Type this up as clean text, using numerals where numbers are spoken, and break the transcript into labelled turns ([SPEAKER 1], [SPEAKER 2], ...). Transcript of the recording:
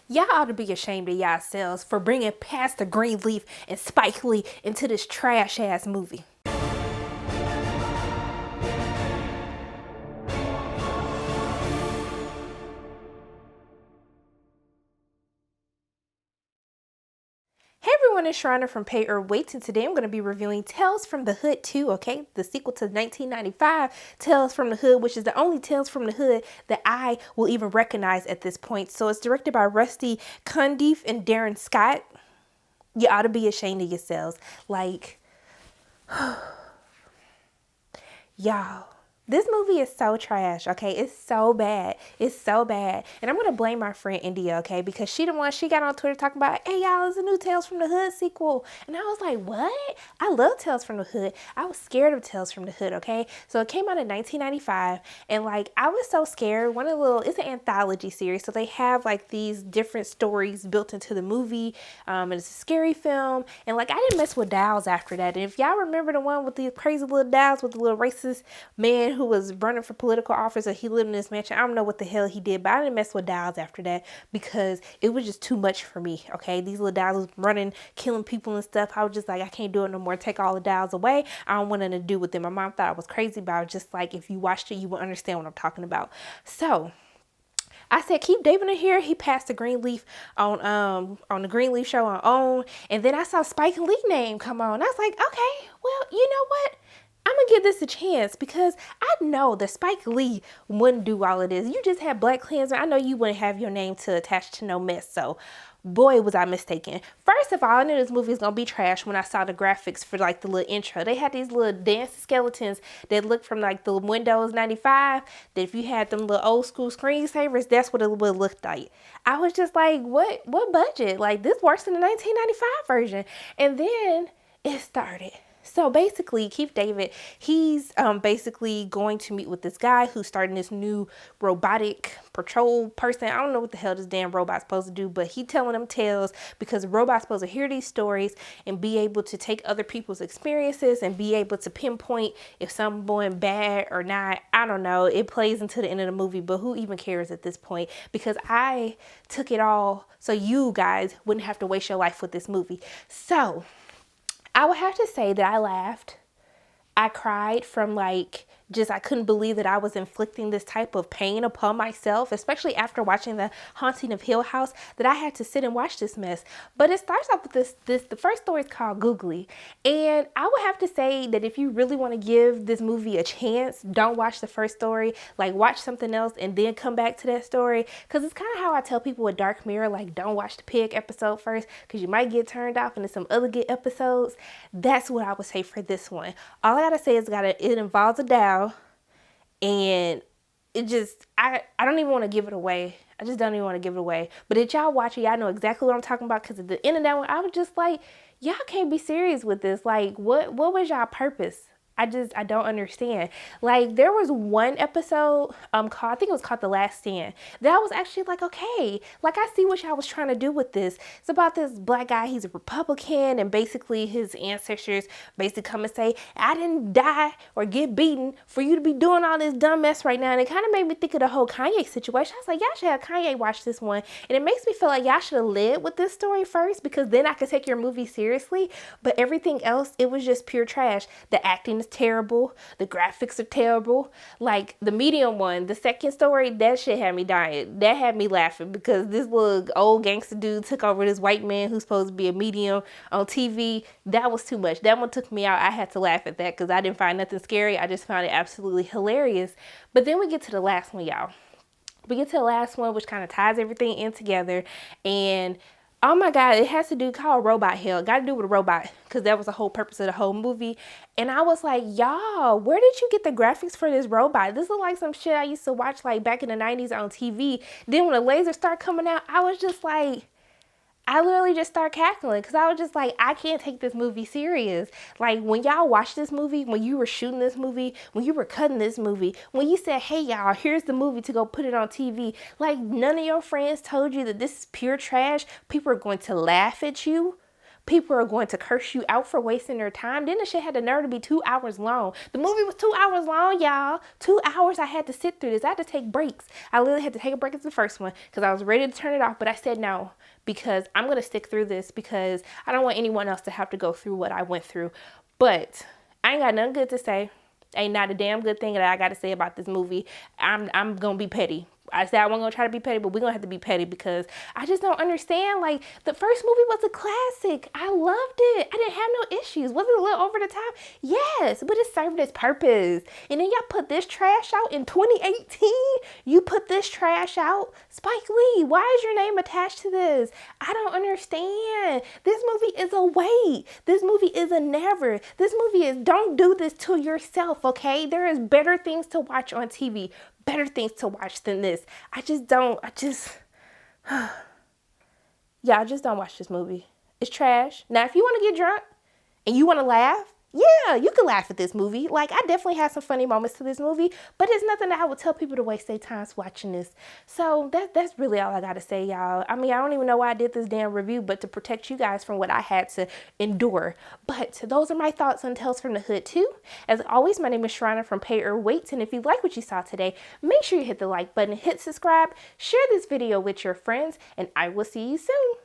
[SPEAKER 1] Y'all ought to be ashamed of yourselves for bringing Pastor Greenleaf and Spike Lee into this trash ass movie. Hey everyone, it's Sharona from Pay or Wait, and today I'm going to be reviewing Tales from the Hood 2, okay? The sequel to 1995 Tales from the Hood, which is the only Tales from the Hood that I will even recognize at this point. So it's directed by Rusty Cundiff and Darren Scott. You ought to be ashamed of yourselves. Like, y'all. This movie is so trash, okay? It's so bad. It's so bad. And I'm going to blame my friend India, okay? Because she got on Twitter talking about, hey, y'all, it's a new Tales from the Hood sequel. And I was like, what? I love Tales from the Hood. I was scared of Tales from the Hood, okay? So it came out in 1995. And, like, I was so scared. It's an anthology series. So they have, like, these different stories built into the movie. And it's a scary film. And, like, I didn't mess with dolls after that. And if y'all remember the one with the crazy little dolls with the little racist man who was running for political office, or he lived in this mansion. I don't know what the hell he did, but I didn't mess with dolls after that because it was just too much for me. Okay, these little dolls was running, killing people and stuff. I was just like, I can't do it no more. Take all the dolls away. I don't want nothing to do with them. My mom thought I was crazy, but I was just like, if you watched it, you would understand what I'm talking about. So I said, keep David in here. He passed the Greenleaf on the Greenleaf show on OWN. And then I saw Spike Lee name come on. I was like, okay, well, you know what? I'm going to give this a chance because I know that Spike Lee wouldn't do all of this. You just had BlacKkKlansman. I know you wouldn't have your name to attach to no mess. So, boy, was I mistaken. First of all, I knew this movie was going to be trash when I saw the graphics for, like, the little intro. They had these little dance skeletons that looked from, like, the Windows 95. That if you had them little old school screensavers, that's what it would look like. I was just like, what budget? Like, this worse than the 1995 version. And then it started. So basically, Keith David, he's basically going to meet with this guy who's starting this new robotic patrol person. I don't know what the hell this damn robot's supposed to do, but he telling them tales because the robot's supposed to hear these stories and be able to take other people's experiences and be able to pinpoint if something going bad or not. I don't know. It plays into the end of the movie, but who even cares at this point? Because I took it all so you guys wouldn't have to waste your life with this movie. So I would have to say that I laughed. I cried from I couldn't believe that I was inflicting this type of pain upon myself, especially after watching The Haunting of Hill House, that I had to sit and watch this mess. But it starts off with the first story is called Googly. And I would have to say that if you really want to give this movie a chance, don't watch the first story, like watch something else and then come back to that story. Cause it's kind of how I tell people with Dark Mirror, like don't watch the pig episode first, cause you might get turned off into some other good episodes. That's what I would say for this one. All I gotta say is it involves a doll. And I don't even want to give it away. I just don't even want to give it away. But if y'all watch it, y'all know exactly what I'm talking about. Because at the end of that one, I was just like, y'all can't be serious with this. Like, what was y'all purpose? I don't understand. Like, there was one episode called, I think it was called The Last Stand, that I was actually like, okay, like I see what y'all was trying to do with this. It's about this black guy, he's a Republican, and basically his ancestors basically come and say, I didn't die or get beaten for you to be doing all this dumb mess right now. And it kind of made me think of the whole Kanye situation. I was like, y'all should have Kanye watch this one. And it makes me feel like y'all should have led with this story first, because then I could take your movie seriously. But everything else, it was just pure trash. The acting is terrible. The graphics are terrible. Like the Medium one, the second story, that shit had me dying. That had me laughing because this little old gangster dude took over this white man who's supposed to be a medium on TV. That was too much. That one took me out. I had to laugh at that because I didn't find nothing scary. I just found it absolutely hilarious. But then we get to the last one, y'all. We get to the last one, which kind of ties everything in together. And oh my God, it has to do called Robot Hell. It got to do with a robot because that was the whole purpose of the whole movie. And I was like, y'all, where did you get the graphics for this robot? This is like some shit I used to watch like back in the 90s on TV. Then when the lasers start coming out, I was just like, I literally just started cackling because I was just like, I can't take this movie serious. Like when y'all watched this movie, when you were shooting this movie, when you were cutting this movie, when you said, hey y'all, here's the movie to go put it on TV, like none of your friends told you that this is pure trash. People are going to laugh at you. People are going to curse you out for wasting their time. Then the shit had the nerve to be 2 hours long. The movie was 2 hours long, y'all. 2 hours I had to sit through this. I had to take breaks. I literally had to take a break as the first one because I was ready to turn it off. But I said no, because I'm going to stick through this because I don't want anyone else to have to go through what I went through. But I ain't got nothing good to say. Ain't not a damn good thing that I got to say about this movie. I'm going to be petty. I said I wasn't going to try to be petty, but we're going to have to be petty because I just don't understand. Like, the first movie was a classic. I loved it. I didn't have no issues. Was it a little over the top? Yes, but it served its purpose. And then y'all put this trash out in 2018. You put this trash out. Spike Lee, why is your name attached to this? I don't understand. This movie is a wait. This movie is a never. This movie is don't do this to yourself, okay? There is better things to watch on TV. Better things to watch than this. I just don't watch this movie. It's trash. Now, if you want to get drunk and you want to laugh, yeah, you can laugh at this movie. Like, I definitely had some funny moments to this movie, but it's nothing that I would tell people to waste their time watching this. So that's really all I got to say, y'all. I mean, I don't even know why I did this damn review, but to protect you guys from what I had to endure. But those are my thoughts on Tales from the Hood 2. As always, my name is Sharina from Pay or Wait, and if you like what you saw today, make sure you hit the like button, hit subscribe, share this video with your friends, and I will see you soon.